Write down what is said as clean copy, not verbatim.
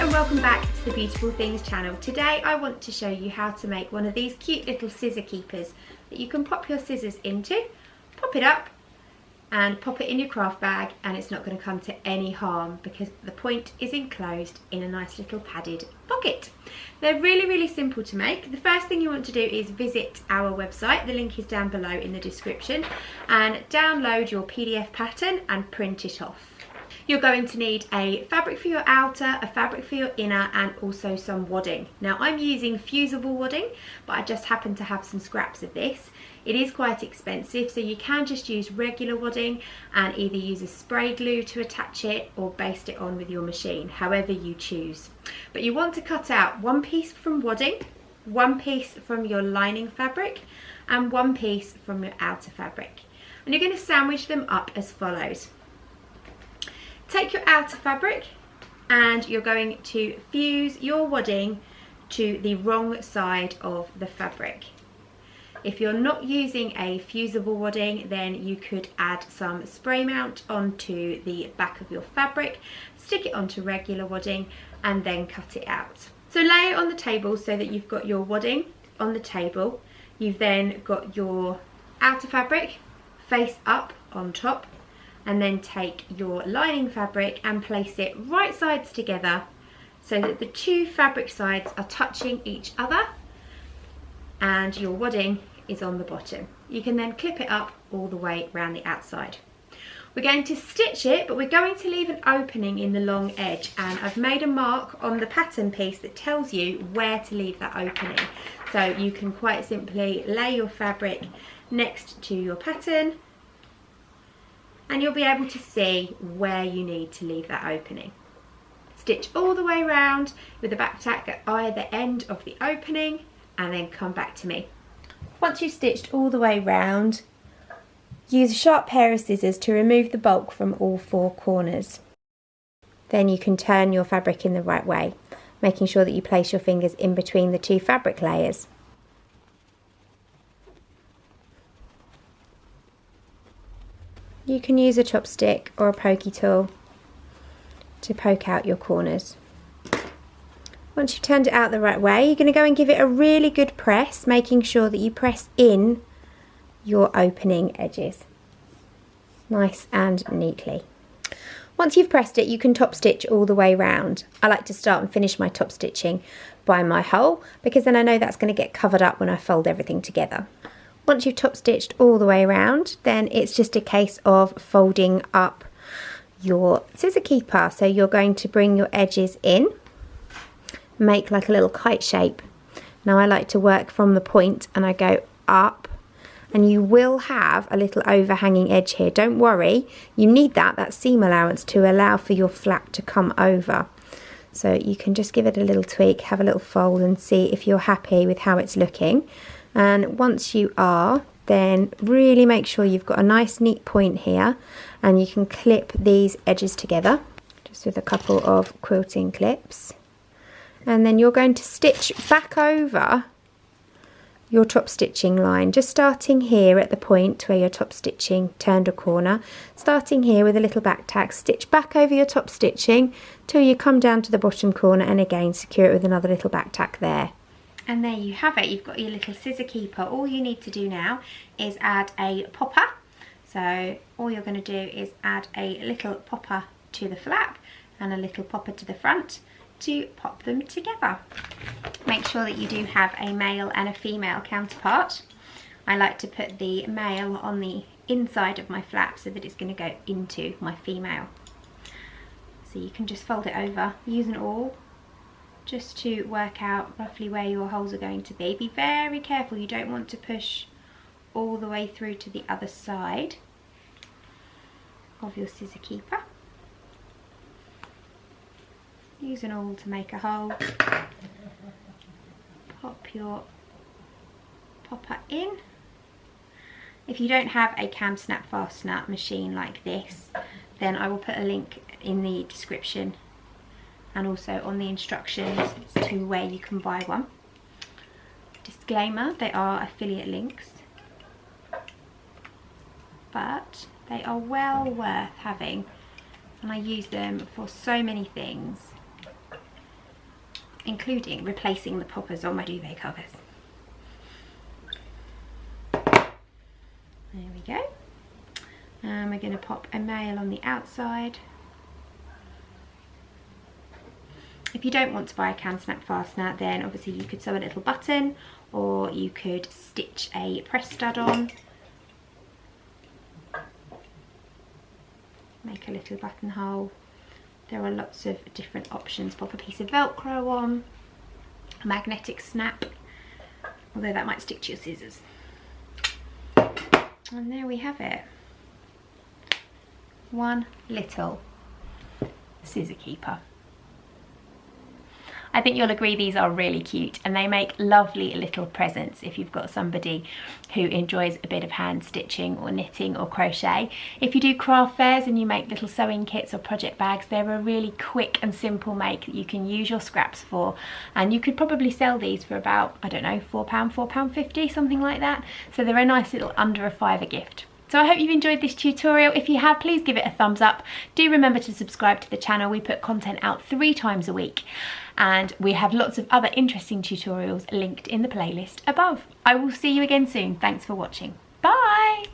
and welcome back to the Beautiful Things channel. Today I want to show you how to make one of these cute little scissor keepers that you can pop your scissors into, pop it up and pop it in your craft bag, and it's not going to come to any harm because the point is enclosed in a nice little padded pocket. They're really simple to make. The first thing you want to do is visit our website, the link is down below in the description, and download your PDF pattern and print it off. You're going to need a fabric for your outer, a fabric for your inner, and also some wadding. Now I'm using fusible wadding, but I just happen to have some scraps of this. It is quite expensive, so you can just use regular wadding and either use a spray glue to attach it or baste it on with your machine, however you choose. But you want to cut out one piece from wadding, one piece from your lining fabric, and one piece from your outer fabric. And you're going to sandwich them up as follows. Take your outer fabric and you're going to fuse your wadding to the wrong side of the fabric. If you're not using a fusible wadding, then you could add some spray mount onto the back of your fabric, stick it onto regular wadding and then cut it out. So lay it on the table so that you've got your wadding on the table. You've then got your outer fabric face up on top, and then take your lining fabric and place it right sides together so that the two fabric sides are touching each other and your wadding is on the bottom. You can then clip it up all the way around the outside. We're going to stitch it, but we're going to leave an opening in the long edge, and I've made a mark on the pattern piece that tells you where to leave that opening. So you can quite simply lay your fabric next to your pattern and you'll be able to see where you need to leave that opening. Stitch all the way around with the back tack at either end of the opening and then come back to me. Once you've stitched all the way round, use a sharp pair of scissors to remove the bulk from all four corners. Then you can turn your fabric in the right way, making sure that you place your fingers in between the two fabric layers. You can use a chopstick or a pokey tool to poke out your corners. Once you've turned it out the right way, you're going to go and give it a really good press, making sure that you press in your opening edges nice and neatly. Once you've pressed it, you can top stitch all the way round. I like to start and finish my top stitching by my hole because then I know that's going to get covered up when I fold everything together. Once you've top stitched all the way around, then it's just a case of folding up your scissor keeper. So you're going to bring your edges in, make like a little kite shape. Now I like to work from the point and I go up, and you will have a little overhanging edge here. Don't worry, you need that seam allowance to allow for your flap to come over. So you can just give it a little tweak, have a little fold and see if you're happy with how it's looking. And once you are, then really make sure you've got a nice neat point here, and you can clip these edges together just with a couple of quilting clips, and then you're going to stitch back over your top stitching line, just starting here at the point where your top stitching turned a corner, starting here with a little back tack, stitch back over your top stitching till you come down to the bottom corner, and again secure it with another little back tack there. And there you have it, you've got your little scissor keeper. All you need to do now is add a popper. So all you're going to do is add a little popper to the flap and a little popper to the front to pop them together. Make sure that you do have a male and a female counterpart. I like to put the male on the inside of my flap so that it's going to go into my female. So you can just fold it over, use an awl just to work out roughly where your holes are going to be. Be very careful, you don't want to push all the way through to the other side of your scissor keeper. Use an awl to make a hole. Pop your popper in. If you don't have a cam snap fastener machine like this, then I will put a link in the description and also on the instructions to where you can buy one. Disclaimer, they are affiliate links, but they are well worth having, and I use them for so many things. including replacing the poppers on my duvet covers. There we go. And we're going to pop a male on the outside. If you don't want to buy a can snap fastener, then obviously you could sew a little button, or you could stitch a press stud on. Make a little buttonhole. There are lots of different options. Pop a piece of Velcro on, a magnetic snap, although that might stick to your scissors. And there we have it. One little scissor keeper. I think you'll agree these are really cute, and they make lovely little presents if you've got somebody who enjoys a bit of hand stitching or knitting or crochet. If you do craft fairs and you make little sewing kits or project bags, they're a really quick and simple make that you can use your scraps for, and you could probably sell these for about, I don't know, £4, £4.50, something like that. So they're a nice little under a £5 gift. So I hope you've enjoyed this tutorial. If you have, please give it a thumbs up. Do remember to subscribe to the channel. We put content out 3 times a week, and we have lots of other interesting tutorials linked in the playlist above. I will see you again soon. Thanks for watching. Bye!